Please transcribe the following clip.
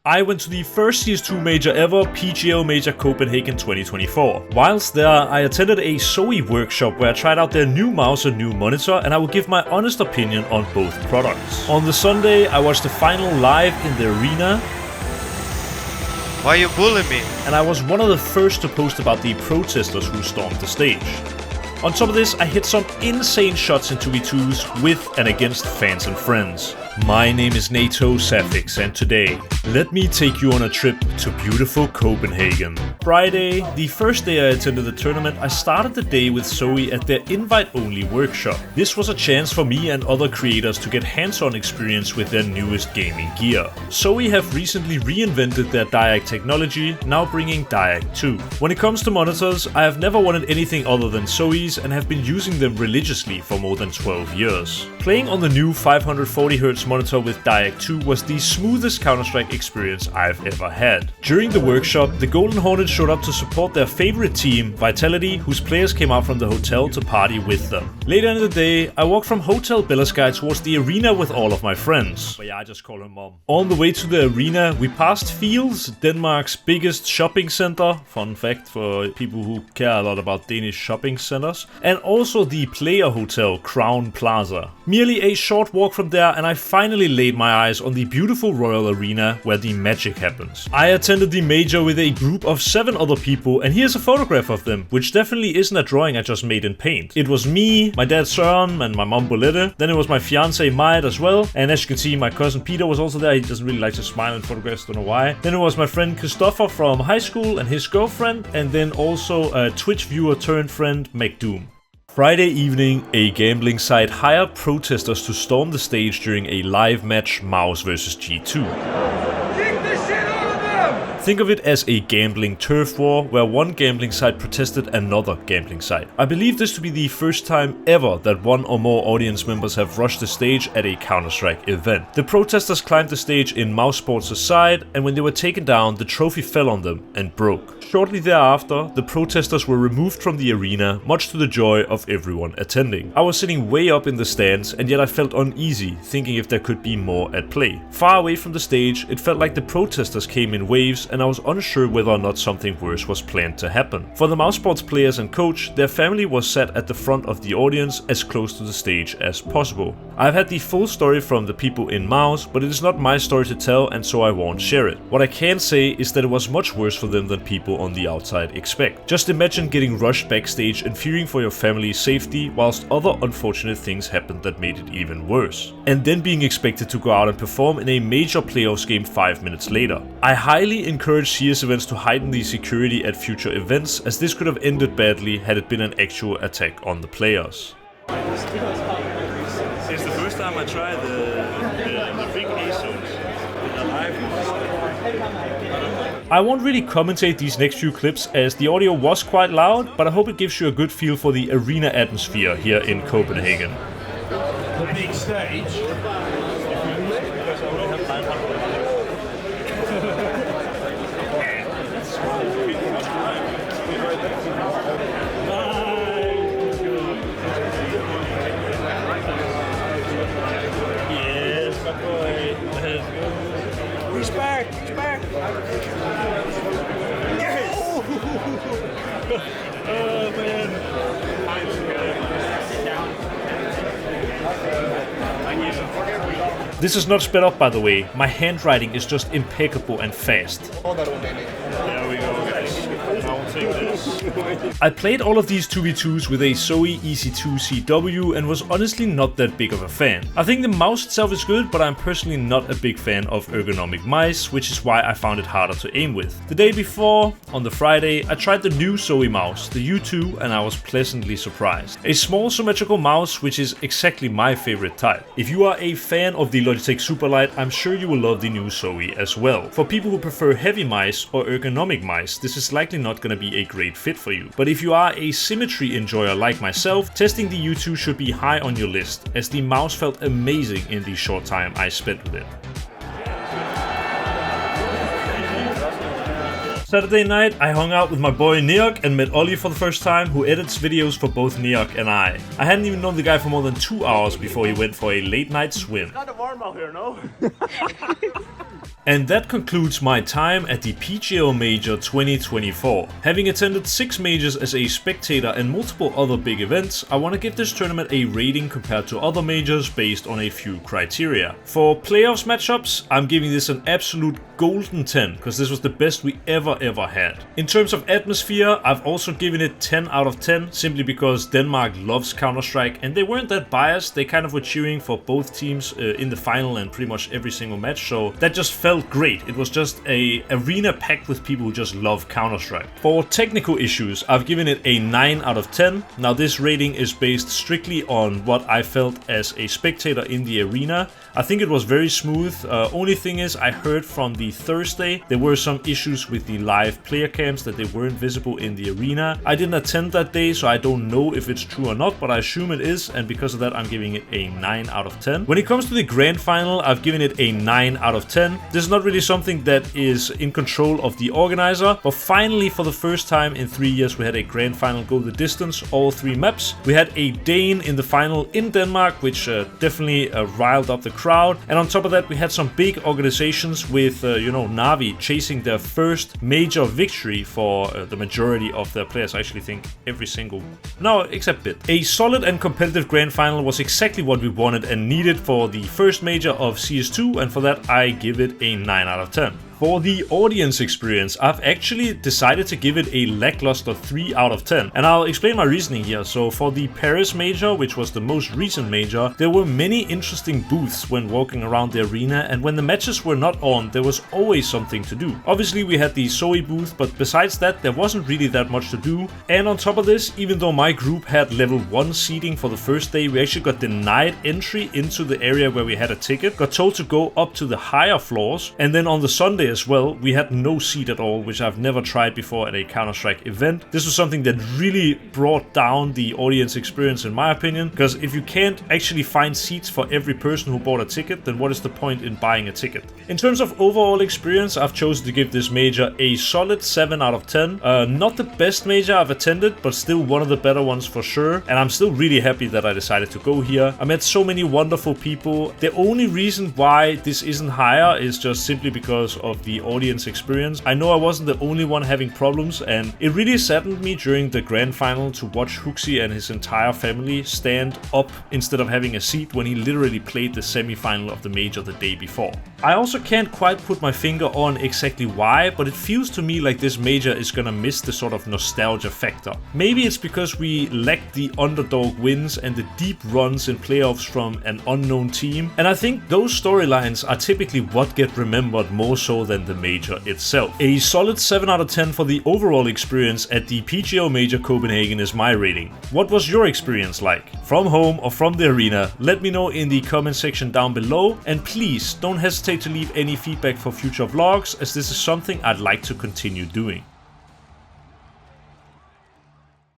I went to the first CS2 major ever, PGL Major Copenhagen 2024. Whilst there, I attended a Zoe workshop where I tried out their new mouse and new monitor, and I will give my honest opinion on both products. On the Sunday, I watched the final live in the arena. Why you bullying me? And I was one of the first to post about the protesters who stormed the stage. On top of this, I hit some insane shots in 2v2s with and against fans and friends. My name is NaToSaphiX, and today, let me take you on a trip to beautiful Copenhagen. Friday, the first day I attended the tournament, I started the day with Zoe at their invite-only workshop. This was a chance for me and other creators to get hands-on experience with their newest gaming gear. Zoe have recently reinvented their Diag technology, now bringing Diag 2. When it comes to monitors, I have never wanted anything other than Zoe's and have been using them religiously for more than 12 years. Playing on the new 540Hz monitor with Diag 2 was the smoothest Counter-Strike experience I've ever had. During the workshop, the Golden Hornets showed up to support their favorite team, Vitality, whose players came out from the hotel to party with them. Later in the day, I walked from Hotel Bellasky towards the arena with all of my friends. But yeah, I just call her mom. On the way to the arena, we passed Fields, Denmark's biggest shopping center. Fun fact for people who care a lot about Danish shopping centers. And also the player hotel, Crown Plaza. Merely a short walk from there, and I finally laid my eyes on the beautiful Royal Arena where the magic happens. I attended the major with a group of 7 other people, and here's a photograph of them, which definitely isn't a drawing I just made in paint. It was me, my dad Søren, and my mom Bolette. Then it was my fiance Maja as well, and as you can see, my cousin Peter was also there. He doesn't really like to smile in photographs, don't know why. Then it was my friend Christopher from high school and his girlfriend, and then also a Twitch viewer turned friend, McDoom. Friday evening, a gambling site hired protesters to storm the stage during a live match, Mouse vs G2. Think of it as a gambling turf war, where one gambling site protested another gambling site. I believe this to be the first time ever that one or more audience members have rushed the stage at a Counter-Strike event. The protesters climbed the stage in Mouse Sports' side, and when they were taken down, the trophy fell on them and broke. Shortly thereafter, the protesters were removed from the arena, much to the joy of everyone attending. I was sitting way up in the stands, and yet I felt uneasy, thinking if there could be more at play. Far away from the stage, it felt like the protesters came in waves, and I was unsure whether or not something worse was planned to happen. For the Mouse Sports players and coach, their family was sat at the front of the audience as close to the stage as possible. I've had the full story from the people in Mouse, but it is not my story to tell, and so I won't share it. What I can say is that it was much worse for them than people on the outside expect. Just imagine getting rushed backstage and fearing for your family's safety, whilst other unfortunate things happened that made it even worse. And then being expected to go out and perform in a major playoffs game 5 minutes later. I highly encourage CS events to heighten the security at future events, as this could have ended badly had it been an actual attack on the players. It's the first time I tried the big A zones in a live. I won't really commentate these next few clips as the audio was quite loud, but I hope it gives you a good feel for the arena atmosphere here in Copenhagen. The big stage. He's back! He's back! Yes! Oh man! This is not sped up, by the way. My handwriting is just impeccable and fast. There we go, guys. I'll take this. I played all of these 2v2s with a Zoe EC2 CW and was honestly not that big of a fan. I think the mouse itself is good, but I'm personally not a big fan of ergonomic mice, which is why I found it harder to aim with. The day before, on the Friday, I tried the new Zoe mouse, the U2, and I was pleasantly surprised. A small symmetrical mouse, which is exactly my favorite type. If you are a fan of the Logitech Superlight, I'm sure you will love the new Zoe as well. For people who prefer heavy mice or ergonomic mice, this is likely not going to be a great fit for you. But if you are a symmetry enjoyer like myself, testing the U2 should be high on your list, as the mouse felt amazing in the short time I spent with it. Saturday night, I hung out with my boy Neok and met Ollie for the first time, who edits videos for both Neok and I. I hadn't even known the guy for more than 2 hours before he went for a late night swim. It's kind of warm out here, no? And that concludes my time at the PGL Major 2024. Having attended 6 majors as a spectator and multiple other big events, I want to give this tournament a rating compared to other majors based on a few criteria. For playoffs matchups, I'm giving this an absolute golden 10, because this was the best we ever had. In terms of atmosphere, I've also given it 10 out of 10, simply because Denmark loves Counter-Strike, and they weren't that biased. They kind of were cheering for both teams in the final and pretty much every single match, so that just felt great. It was just a arena packed with people who just love Counter-Strike. For technical issues, I've given it a 9 out of 10. Now this rating is based strictly on what I felt as a spectator in the arena. I think it was very smooth. Only thing is, I heard from the Thursday there were some issues with the live player cams, that they weren't visible in the arena. I didn't attend that day, so I don't know if it's true or not, but I assume it is, and because of that I'm giving it a 9 out of 10. When it comes to the grand final, I've given it a 9 out of 10. This is not really something that is in control of the organizer, but finally for the first time in 3 years we had a grand final go the distance, all 3 maps. We had a Dane in the final in Denmark, which definitely riled up the crowd, and on top of that we had some big organizations with Na'Vi chasing their first major victory for the majority of their players. I actually think every single, no, except Bit. A solid and competitive grand final was exactly what we wanted and needed for the first major of CS2, and for that I give it a 9 out of 10. For the audience experience, I've actually decided to give it a lackluster 3 out of 10. And I'll explain my reasoning here. So for the Paris major, which was the most recent major, there were many interesting booths when walking around the arena, and when the matches were not on, there was always something to do. Obviously we had the Zoe booth, but besides that there wasn't really that much to do. And on top of this, even though my group had level 1 seating for the first day, we actually got denied entry into the area where we had a ticket, got told to go up to the higher floors, and then on the Sunday as well, we had no seat at all, which I've never tried before at a Counter-Strike event. This was something that really brought down the audience experience in my opinion, because if you can't actually find seats for every person who bought a ticket, then what is the point in buying a ticket? In terms of overall experience, I've chosen to give this major a solid 7 out of 10. Not the best major I've attended, but still one of the better ones for sure, and I'm still really happy that I decided to go here. I met so many wonderful people. The only reason why this isn't higher is just simply because of the audience experience. I know I wasn't the only one having problems, and it really saddened me during the grand final to watch Huxi and his entire family stand up instead of having a seat when he literally played the semi-final of the major the day before. I also can't quite put my finger on exactly why, but it feels to me like this major is gonna miss the sort of nostalgia factor. Maybe it's because we lacked the underdog wins and the deep runs in playoffs from an unknown team, and I think those storylines are typically what get remembered more so than the major itself. A solid 7 out of 10 for the overall experience at the PGL Major Copenhagen is my rating. What was your experience like? From home or from the arena? Let me know in the comment section down below, and please don't hesitate to leave any feedback for future vlogs, as this is something I'd like to continue doing.